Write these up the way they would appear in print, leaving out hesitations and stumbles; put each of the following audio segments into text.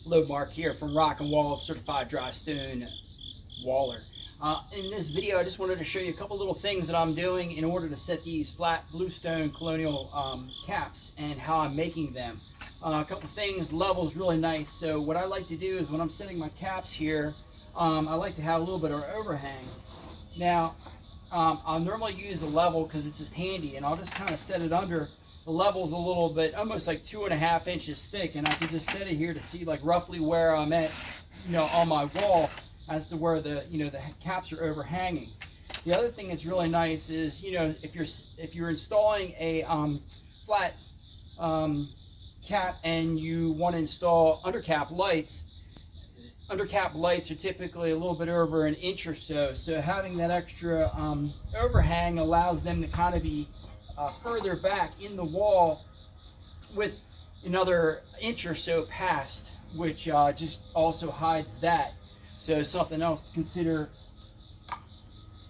load mark here from Rock and Wall Certified Dry Stone Waller. In this video, I just wanted to show you a couple little things that I'm doing in order to set these flat Bluestone Colonial caps and how I'm making them. A couple things, level's really nice. So what I like to do is when I'm setting my caps here, I like to have a little bit of overhang. Now, I'll normally use a level because it's just handy, and I'll just kind of set it under. The level's a little bit, almost like 2.5 inches thick, and I can just set it here to see like roughly where I'm at, on my wall as to where the, the caps are overhanging. The other thing that's really nice is, if you're installing a flat cap and you want to install undercap lights are typically a little bit over an inch or so. So having that extra overhang allows them to kind of be further back in the wall with another inch or so past, which just also hides that. So something else to consider.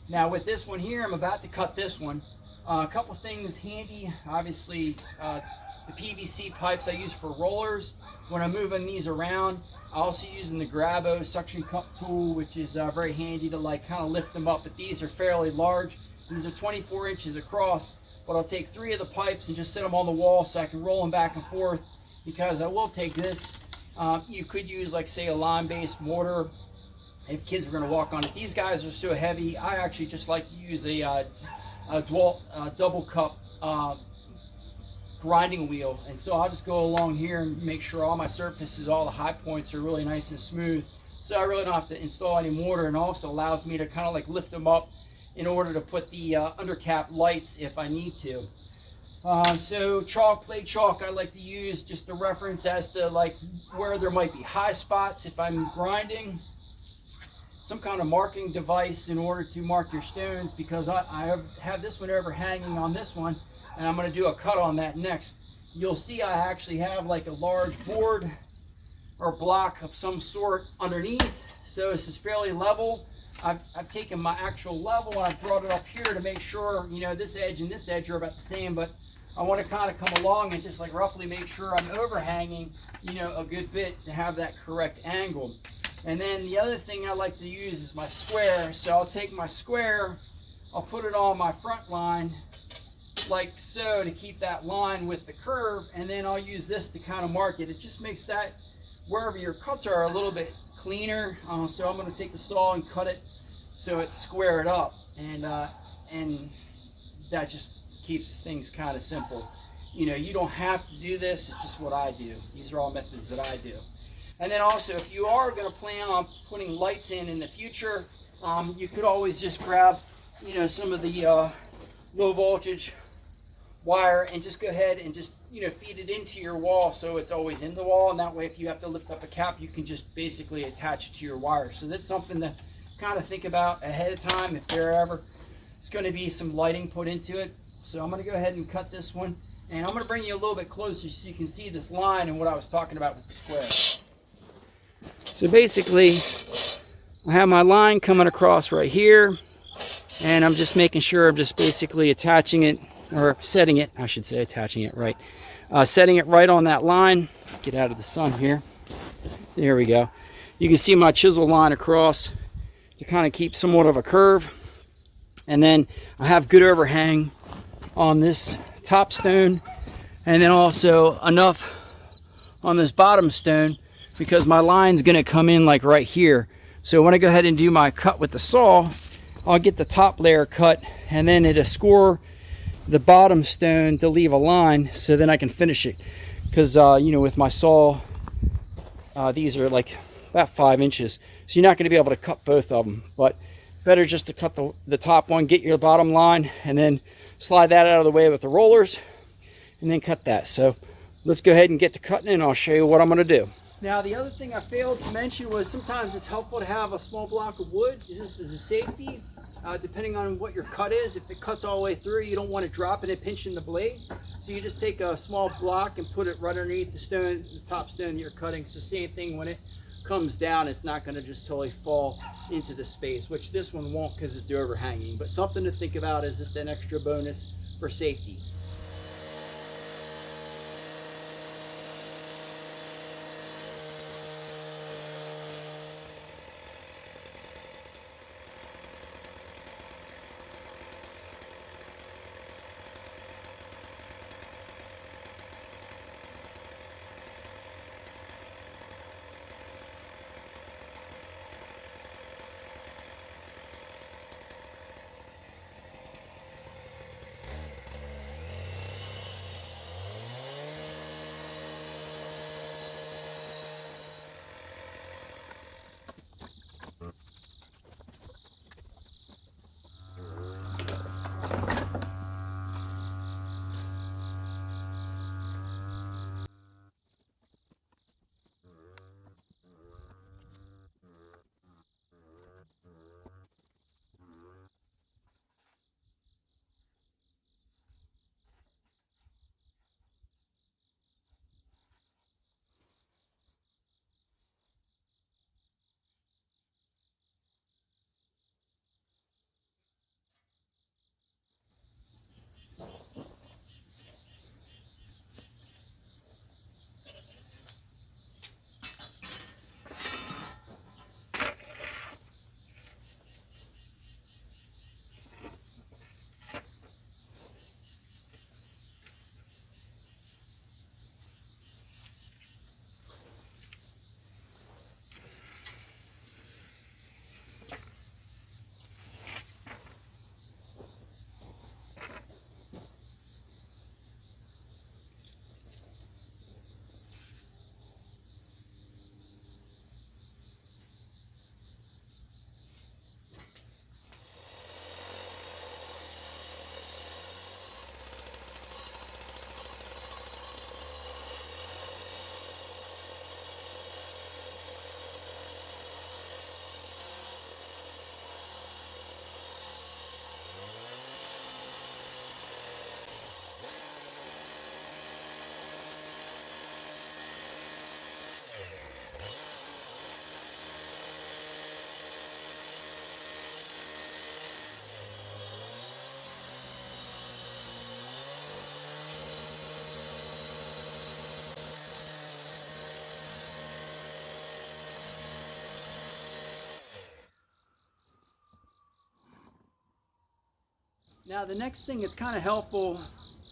Now with this one here, I'm about to cut this one. A couple things handy. Obviously, the PVC pipes I use for rollers. When I'm moving these around, I'm also using the Grabo suction cup tool, which is very handy to kind of lift them up. But these are fairly large. These are 24 inches across. But I'll take 3 of the pipes and just set them on the wall so I can roll them back and forth. Because I will take this. You could use, say, a lime-based mortar if kids were going to walk on it. These guys are so heavy. I actually just like to use a double cup grinding wheel, and so I'll just go along here and make sure all my surfaces, all the high points are really nice and smooth, so I really don't have to install any mortar, and also allows me to kind of lift them up in order to put the undercap lights if I need to. So plate chalk I like to use just to reference as to where there might be high spots if I'm grinding. Some kind of marking device in order to mark your stones, because I have this one overhanging on this one, and I'm going to do a cut on that next. You'll see I actually have a large board or block of some sort underneath, so this is fairly level. I've taken my actual level and I've brought it up here to make sure this edge and this edge are about the same, but I want to kind of come along and just roughly make sure I'm overhanging a good bit to have that correct angle. And then the other thing I like to use is my square. So I'll take my square, I'll put it on my front line like so to keep that line with the curve, and then I'll use this to kind of mark it. It just makes that wherever your cuts are a little bit cleaner. So I'm going to take the saw and cut it so it's squared up, and that just keeps things kind of simple. You don't have to do this, it's just what I do. These are all methods that I do. And then also, if you are going to plan on putting lights in the future, you could always just grab, some of the low voltage wire and just go ahead and just, feed it into your wall so it's always in the wall. And that way, if you have to lift up a cap, you can just basically attach it to your wire. So that's something to kind of think about ahead of time if there ever is going to be some lighting put into it. So I'm going to go ahead and cut this one. And I'm going to bring you a little bit closer so you can see this line and what I was talking about with the square. So basically, I have my line coming across right here, and I'm just making sure I'm just basically attaching it, or setting it, I should say, attaching it right. Setting it right on that line. Get out of the sun here. There we go. You can see my chisel line across to kind of keep somewhat of a curve. And then I have good overhang on this top stone, and then also enough on this bottom stone, because my line's going to come in right here. So when I go ahead and do my cut with the saw, I'll get the top layer cut, and then it'll score the bottom stone to leave a line, so then I can finish it. Because with my saw, these are about 5 inches, so you're not going to be able to cut both of them. But better just to cut the top one, get your bottom line, and then slide that out of the way with the rollers, and then cut that. So let's go ahead and get to cutting, and I'll show you what I'm going to do. Now, the other thing I failed to mention was sometimes it's helpful to have a small block of wood, just as a safety, depending on what your cut is. If it cuts all the way through, you don't want it dropping and pinching the blade. So you just take a small block and put it right underneath the stone, the top stone that you're cutting. So same thing, when it comes down, it's not going to just totally fall into the space, which this one won't because it's overhanging. But something to think about is just an extra bonus for safety. Now the next thing that's kind of helpful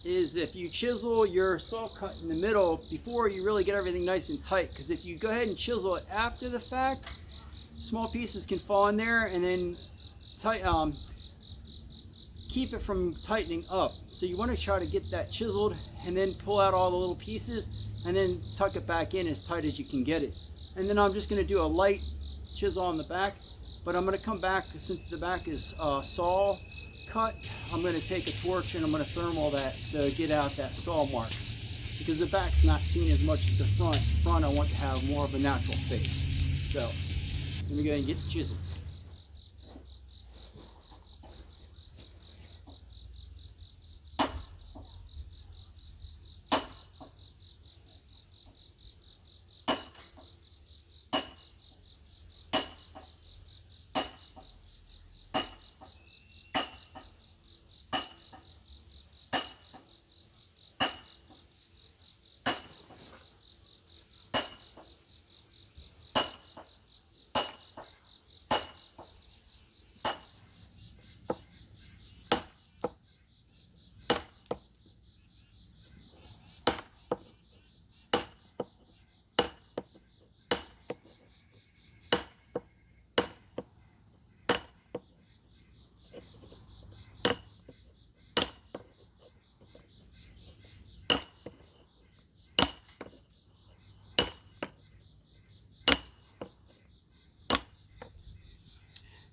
is if you chisel your saw cut in the middle before you really get everything nice and tight, because if you go ahead and chisel it after the fact, small pieces can fall in there and then keep it from tightening up. So you want to try to get that chiseled and then pull out all the little pieces and then tuck it back in as tight as you can get it. And then I'm just going to do a light chisel on the back, but I'm going to come back, since the back is saw cut, I'm going to take a torch and I'm going to thermal that to get out that saw mark, because the back's not seen as much as the front. The front I want to have more of a natural face. So let me go ahead and get the chisel.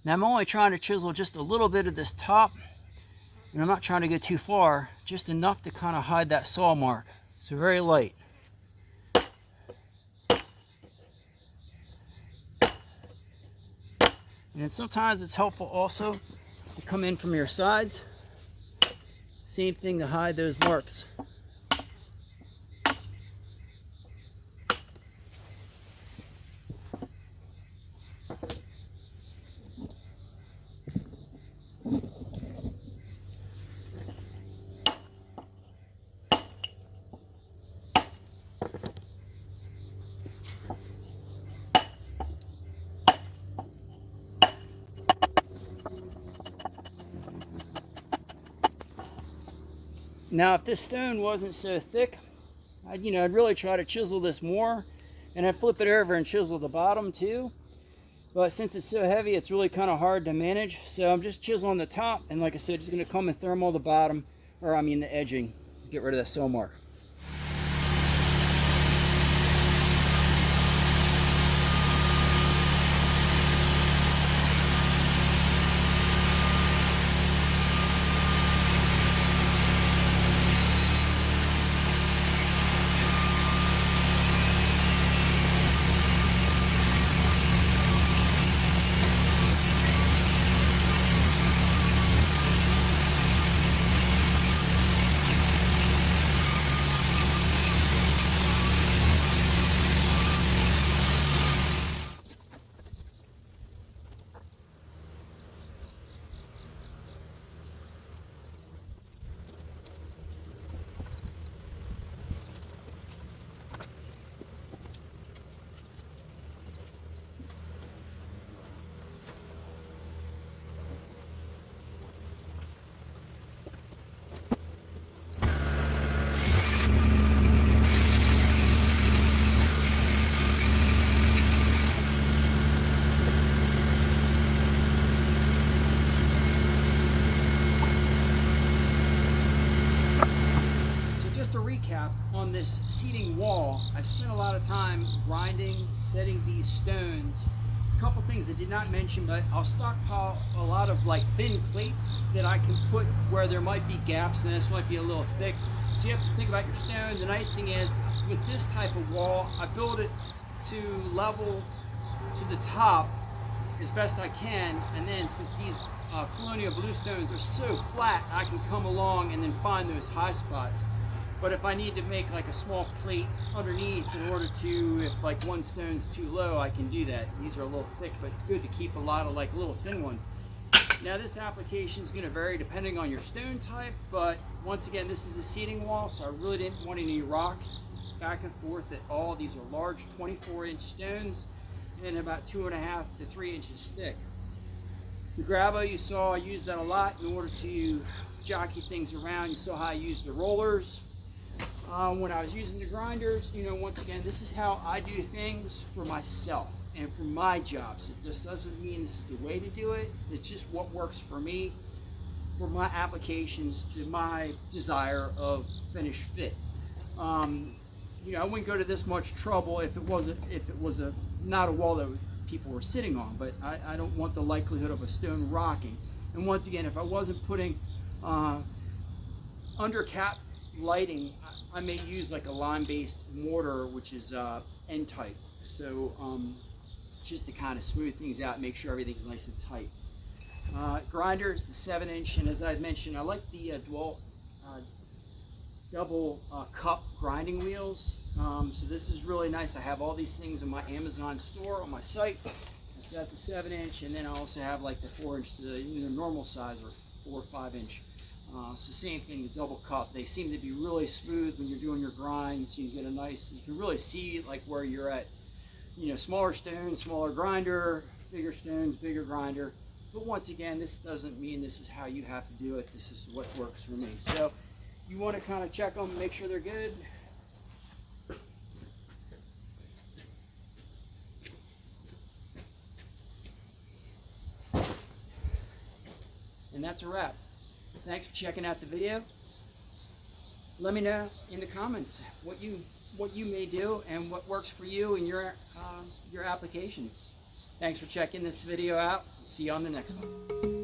Now I'm only trying to chisel just a little bit of this top, and I'm not trying to go too far, just enough to kind of hide that saw mark. So very light. And then sometimes it's helpful also to come in from your sides. Same thing to hide those marks. Now if this stone wasn't so thick, I'd really try to chisel this more, and I'd flip it over and chisel the bottom too. But since it's so heavy, it's really kind of hard to manage. So I'm just chiseling the top, and like I said, just going to come and thermal the bottom, or I mean the edging, get rid of that saw mark. On this seating wall, I've spent a lot of time grinding, setting these stones. A couple things I did not mention, but I'll stockpile a lot of like thin plates that I can put where there might be gaps, and this might be a little thick. So you have to think about your stone. The nice thing is, with this type of wall, I build it to level to the top as best I can, and then since these Colonial Bluestones are so flat, I can come along and then find those high spots. But if I need to make like a small plate underneath in order to, if like one stone's too low, I can do that. These are a little thick, but it's good to keep a lot of like little thin ones. Now this application is going to vary depending on your stone type, but once again, this is a seating wall, so I really didn't want any rock back and forth at all. These are large 24-inch stones and about 2.5 to 3 inches thick. The Grabo you saw, I used that a lot in order to jockey things around. You saw how I used the rollers. When I was using the grinders, you know, once again, this is how I do things for myself and for my jobs. It just doesn't mean this is the way to do it. It's just what works for me, for my applications, to my desire of finished fit. You know, I wouldn't go to this much trouble if it was not a wall that people were sitting on, but I don't want the likelihood of a stone rocking. And once again, if I wasn't putting under cap lighting, I may use like a lime-based mortar, which is N-type. So just to kind of smooth things out, make sure everything's nice and tight. Grinder is the 7-inch, and as I mentioned, I like the double cup grinding wheels. So this is really nice. I have all these things in my Amazon store on my site. So that's a 7-inch, and then I also have like the 4-inch, the normal size, or 4 or 5-inch. So same thing, the double cup. They seem to be really smooth when you're doing your grinds. You get a nice, you can really see like where you're at. You know, smaller stones, smaller grinder, bigger stones, bigger grinder. But once again, this doesn't mean this is how you have to do it. This is what works for me. So you want to kind of check them, make sure they're good. And that's a wrap. Thanks for checking out the video. Let me know in the comments what you may do and what works for you in your applications. Thanks for checking this video out. See you on the next one.